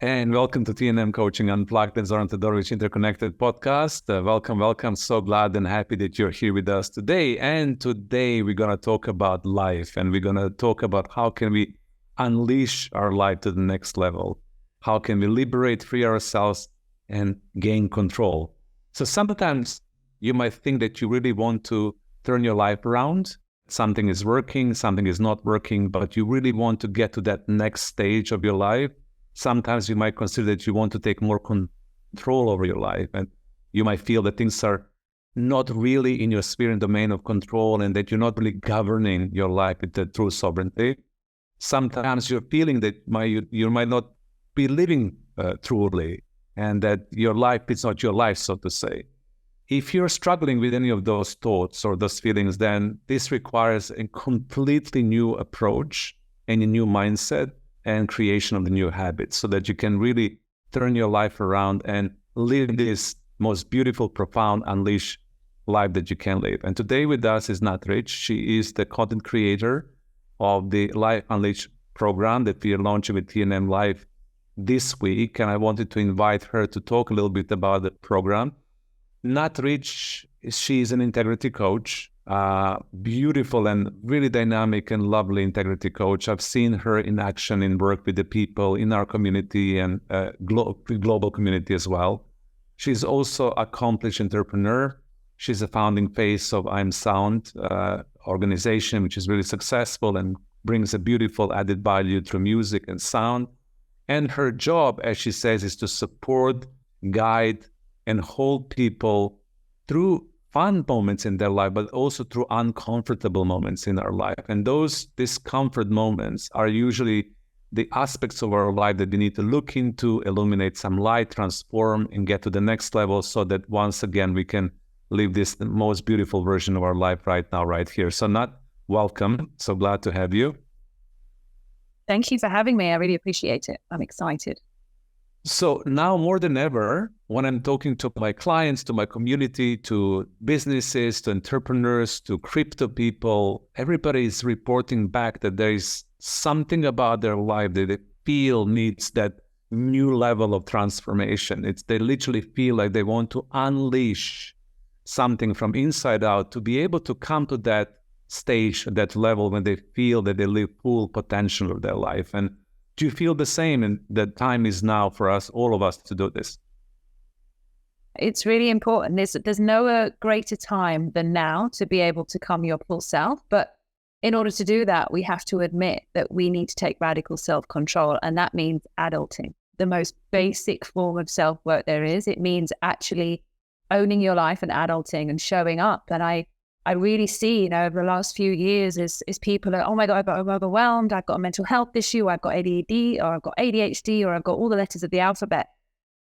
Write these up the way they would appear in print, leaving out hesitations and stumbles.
And welcome to TNM Coaching Unplugged and Zoran Todorovic Interconnected podcast. Welcome. So glad and happy that you're here with us today. And today we're going to talk about life, and we're going to talk about how can we unleash our life to the next level. How can we liberate, free ourselves, and gain control? So sometimes you might think that you really want to turn your life around. Something is working, something is not working, but you really want to get to that next stage of your life. Sometimes you might consider that you want to take more control over your life, and you might feel that things are not really in your sphere and domain of control, and that you're not really governing your life with the true sovereignty. Sometimes you're feeling that you might not be living truly, and that your life is not your life, so to say. If you're struggling with any of those thoughts or those feelings, then this requires a completely new approach and a new mindset and creation of the new habits, so that you can really turn your life around and live this most beautiful, profound, unleashed life that you can live. And today with us is Nat Rich. She is the content creator of the Life Unleashed program that we are launching with TNM Live this week. And I wanted to invite her to talk a little bit about the program. Nat Rich, she is an integrity coach. Beautiful and really dynamic and lovely integrity coach. I've seen her in action in work with the people in our community and global community as well. She's also an accomplished entrepreneur. She's a founding face of I'm Sound organization, which is really successful and brings a beautiful added value through music and sound. And her job, as she says, is to support, guide, and hold people through fun moments in their life, but also through uncomfortable moments in our life. And those discomfort moments are usually the aspects of our life that we need to look into, illuminate some light, transform, and get to the next level, so that once again we can live this the most beautiful version of our life right now, right here. So Nat, welcome. So glad to have you. Thank you for having me. I really appreciate it. I'm excited. So now more than ever, when I'm talking to my clients, to my community, to businesses, to entrepreneurs, to crypto people, everybody is reporting back that there is something about their life that they feel needs that new level of transformation. They literally feel like they want to unleash something from inside out to be able to come to that stage, that level when they feel that they live full potential of their life. And do you feel the same, and that time is now for us, all of us, to do this? It's really important. There's no greater time than now to be able to come your full self. But in order to do that, we have to admit that we need to take radical self-control. And that means adulting, the most basic form of self-work there is. It means actually owning your life and adulting and showing up. And I really see, over the last few years is people are, oh my God, I'm overwhelmed. I've got a mental health issue. I've got ADD, or I've got ADHD, or I've got all the letters of the alphabet.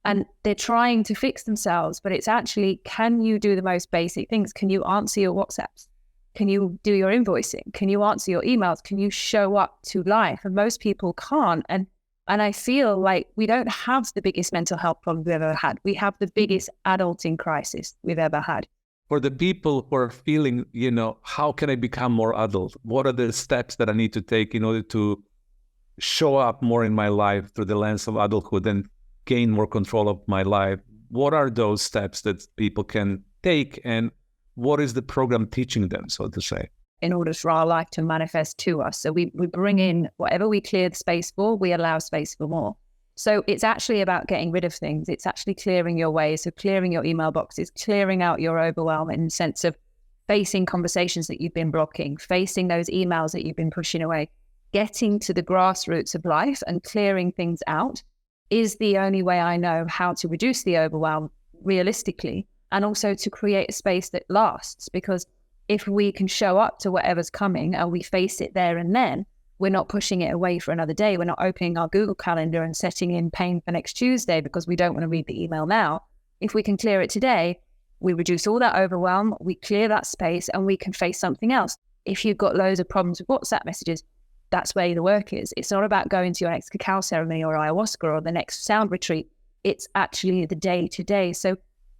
And they're trying to fix themselves, but it's actually, can you do the most basic things? Can you answer your WhatsApps? Can you do your invoicing? Can you answer your emails? Can you show up to life? And most people can't. And I feel like we don't have the biggest mental health problem we've ever had. We have the biggest adulting crisis we've ever had. For the people who are feeling, how can I become more adult? What are the steps that I need to take in order to show up more in my life through the lens of adulthood and gain more control of my life? What are those steps that people can take, and what is the program teaching them, so to say? In order for our life to manifest to us. So we bring in whatever we clear the space for, we allow space for more. So it's actually about getting rid of things. It's actually clearing your way. So clearing your email boxes, clearing out your overwhelm in the sense of facing conversations that you've been blocking, facing those emails that you've been pushing away, getting to the grassroots of life and clearing things out is the only way I know how to reduce the overwhelm realistically, and also to create a space that lasts. Because if we can show up to whatever's coming and we face it there and then, we're not pushing it away for another day. We're not opening our Google Calendar and setting in pain for next Tuesday because we don't want to read the email now. If we can clear it today, we reduce all that overwhelm, we clear that space, and we can face something else. If you've got loads of problems with WhatsApp messages, that's where the work is. It's not about going to your next cacao ceremony or ayahuasca or the next sound retreat. It's actually the day to day. So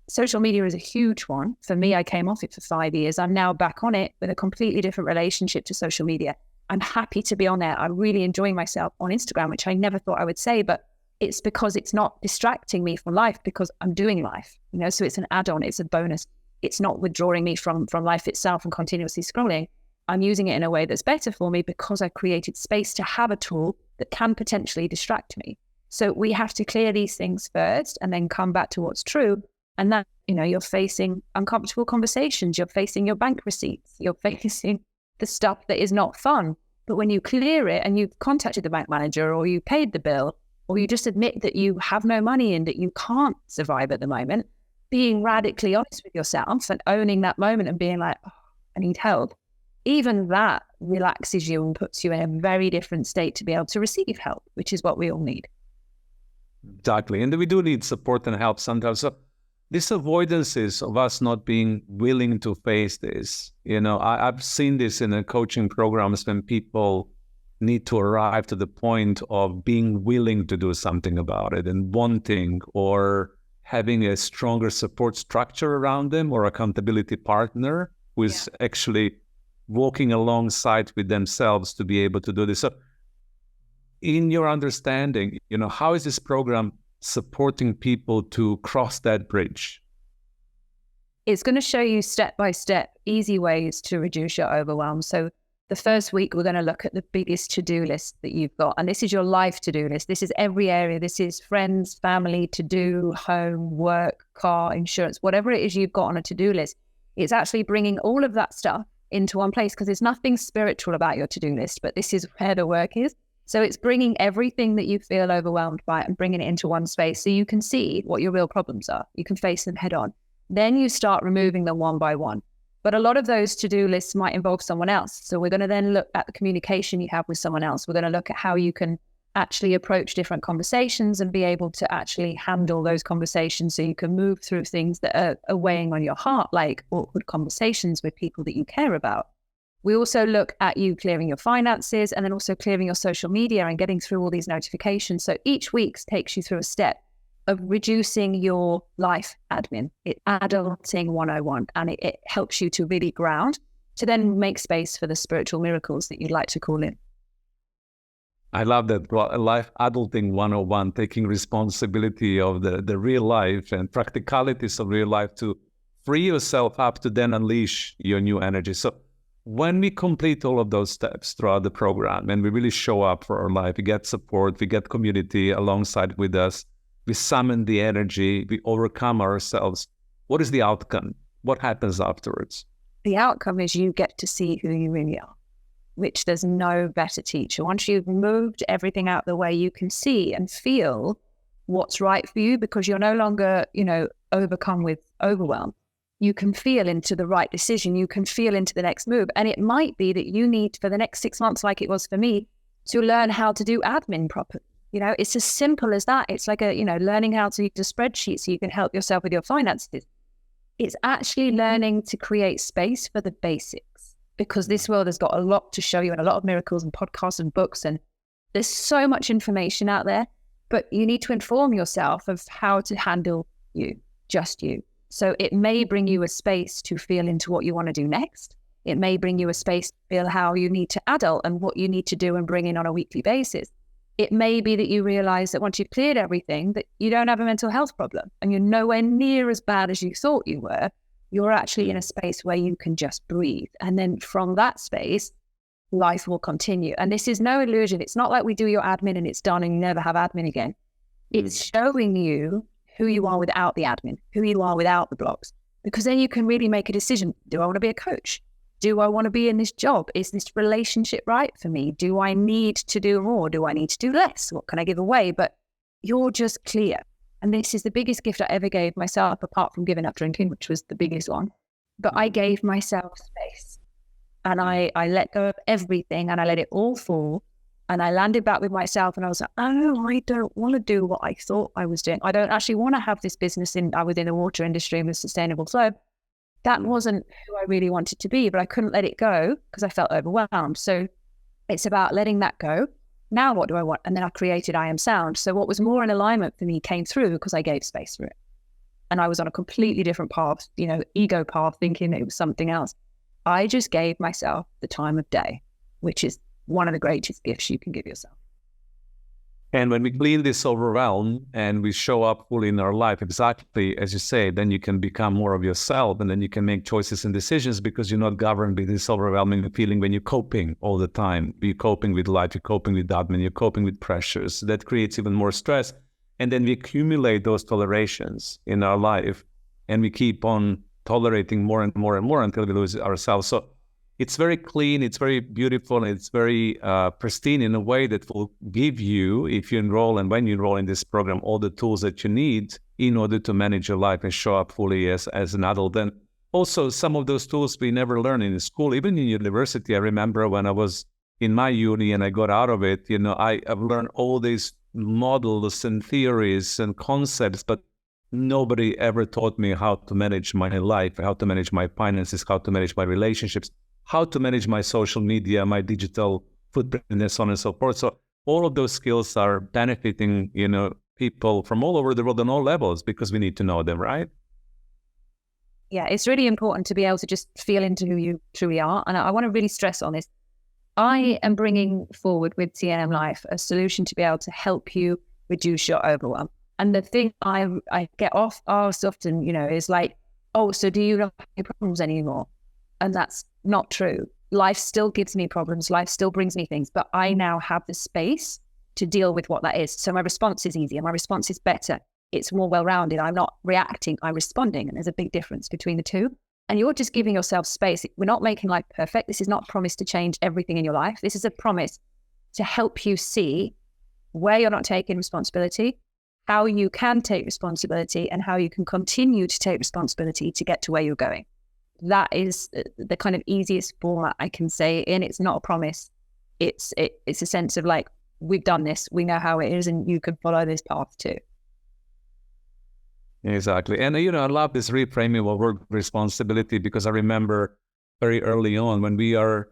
social media is a huge one. For me, I came off it for 5 years. I'm now back on it with a completely different relationship to social media. I'm happy to be on there. I'm really enjoying myself on Instagram, which I never thought I would say, but it's because it's not distracting me from life because I'm doing life, so it's an add-on, it's a bonus. It's not withdrawing me from life itself and continuously scrolling. I'm using it in a way that's better for me because I've created space to have a tool that can potentially distract me. So we have to clear these things first and then come back to what's true. And that, you're facing uncomfortable conversations, you're facing your bank receipts, you're facing the stuff that is not fun. But when you clear it and you've contacted the bank manager or you paid the bill, or you just admit that you have no money and that you can't survive at the moment, being radically honest with yourself and owning that moment and being like, oh, I need help, even that relaxes you and puts you in a very different state to be able to receive help, which is what we all need. Exactly. And we do need support and help sometimes. So this avoidances of us not being willing to face this, I've seen this in the coaching programs when people need to arrive to the point of being willing to do something about it and wanting or having a stronger support structure around them or accountability partner who is actually walking alongside with themselves to be able to do this. So in your understanding, how is this program supporting people to cross that bridge? It's going to show you step-by-step easy ways to reduce your overwhelm. So the first week, we're going to look at the biggest to-do list that you've got. And this is your life to-do list. This is every area. This is friends, family, to-do, home, work, car, insurance, whatever it is you've got on a to-do list. It's actually bringing all of that stuff into one place because there's nothing spiritual about your to-do list, but this is where the work is. So it's bringing everything that you feel overwhelmed by and bringing it into one space so you can see what your real problems are. You can face them head on. Then you start removing them one by one. But a lot of those to-do lists might involve someone else. So we're going to then look at the communication you have with someone else. We're going to look at how you can actually approach different conversations and be able to actually handle those conversations so you can move through things that are weighing on your heart, like awkward conversations with people that you care about. We also look at you clearing your finances and then also clearing your social media and getting through all these notifications. So each week takes you through a step of reducing your life admin. It's adulting 101, and it helps you to really ground to then make space for the spiritual miracles that you'd like to call in. I love that. Life adulting 101, taking responsibility of the real life and practicalities of real life to free yourself up to then unleash your new energy. So when we complete all of those steps throughout the program and we really show up for our life, we get support, we get community alongside with us, we summon the energy, we overcome ourselves. What is the outcome? What happens afterwards? The outcome is you get to see who you really are, which there's no better teacher. Once you've moved everything out the way, you can see and feel what's right for you because you're no longer, overcome with overwhelm. You can feel into the right decision. You can feel into the next move. And it might be that you need for the next 6 months, like it was for me, to learn how to do admin properly. It's as simple as that. It's like learning how to use a spreadsheet so you can help yourself with your finances. It's actually learning to create space for the basics because this world has got a lot to show you and a lot of miracles and podcasts and books. And there's so much information out there, but you need to inform yourself of how to handle you, just you. So it may bring you a space to feel into what you want to do next. It may bring you a space to feel how you need to adult and what you need to do and bring in on a weekly basis. It may be that you realize that once you've cleared everything, that you don't have a mental health problem and you're nowhere near as bad as you thought you were. You're actually in a space where you can just breathe. And then from that space, life will continue. And this is no illusion. It's not like we do your admin and it's done and you never have admin again. It's showing you who you are without the admin, who you are without the blocks, because then you can really make a decision. Do I want to be a coach? Do I want to be in this job? Is this relationship right for me? Do I need to do more? Do I need to do less? What can I give away? But you're just clear. And this is the biggest gift I ever gave myself, apart from giving up drinking, which was the biggest one. But I gave myself space and I let go of everything and I let it all fall. And I landed back with myself and I was like, oh, I don't want to do what I thought I was doing. I don't actually want to have this business within the water industry with sustainable flow. That wasn't who I really wanted to be, but I couldn't let it go because I felt overwhelmed. So it's about letting that go. Now what do I want? And then I created I Am Sound. So what was more in alignment for me came through because I gave space for it. And I was on a completely different path, ego path, thinking it was something else. I just gave myself the time of day, which is one of the greatest gifts you can give yourself. And when we clean this overwhelm and we show up fully in our life, exactly as you say, then you can become more of yourself, and then you can make choices and decisions because you're not governed by this overwhelming feeling when you're coping all the time. You're coping with life, you're coping with admin, you're coping with pressures. That creates even more stress. And then we accumulate those tolerations in our life, and we keep on tolerating more and more and more until we lose ourselves. So it's very clean, it's very beautiful, it's very pristine in a way that will give you, if you enroll and when you enroll in this program, all the tools that you need in order to manage your life and show up fully as an adult. And also some of those tools we never learn in school, even in university. I remember when I was in my uni and I got out of it, I've learned all these models and theories and concepts, but nobody ever taught me how to manage my life, how to manage my finances, how to manage my relationships, how to manage my social media, my digital footprint, and so on and so forth. So all of those skills are benefiting, people from all over the world on all levels because we need to know them, right? Yeah, it's really important to be able to just feel into who you truly are. And I want to really stress on this. I am bringing forward with TNM Life a solution to be able to help you reduce your overwhelm. And the thing I get asked often, is like, oh, so do you not have any problems anymore? And that's not true. Life still gives me problems. Life still brings me things, but I now have the space to deal with what that is. So my response is easier. My response is better. It's more well-rounded. I'm not reacting, I'm responding. And there's a big difference between the two. And you're just giving yourself space. We're not making life perfect. This is not a promise to change everything in your life. This is a promise to help you see where you're not taking responsibility, how you can take responsibility, and how you can continue to take responsibility to get to where you're going. That is the kind of easiest format I can say it in. It's not a promise. It's a sense of like, we've done this, we know how it is, and you can follow this path too. Exactly. And, I love this reframing of work responsibility because I remember very early on when we are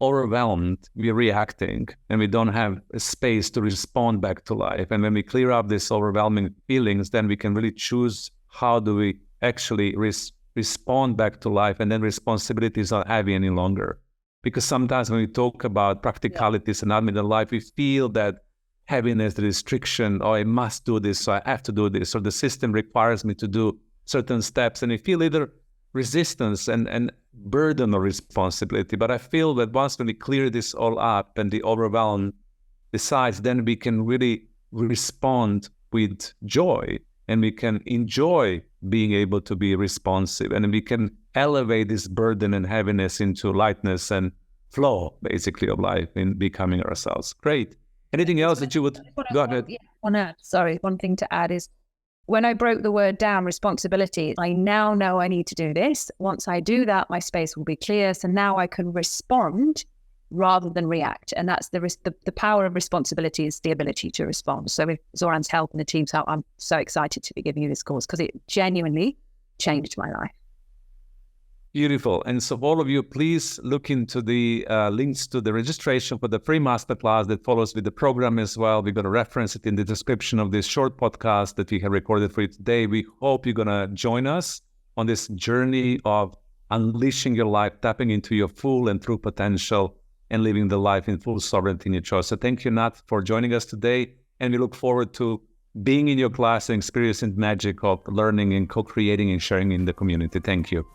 overwhelmed, we're reacting and we don't have a space to respond back to life. And when we clear up these overwhelming feelings, then we can really choose how do we actually respond back to life, and then responsibilities are heavy any longer. Because sometimes when we talk about practicalities and admin in life, we feel that heaviness, the restriction, oh, I must do this, so I have to do this, or the system requires me to do certain steps, and we feel either resistance and burden or responsibility. But I feel that once when we clear this all up and the overwhelm decides, then we can really respond with joy, and we can enjoy being able to be responsive, and we can elevate this burden and heaviness into lightness and flow, basically, of life in becoming ourselves. Great. Anything else that you would go ahead? One thing to add is when I broke the word down, responsibility, I now know I need to do this. Once I do that, my space will be clear. So now I can respond rather than react. And that's the power of responsibility is the ability to respond. So with Zoran's help and the team's help, I'm so excited to be giving you this course because it genuinely changed my life. Beautiful. And so all of you, please look into the links to the registration for the free masterclass that follows with the program as well. We're going to reference it in the description of this short podcast that we have recorded for you today. We hope you're going to join us on this journey of unleashing your life, tapping into your full and true potential, and living the life in full sovereignty in your choice. So thank you, Nat, for joining us today. And we look forward to being in your class and experiencing the magic of learning and co-creating and sharing in the community. Thank you.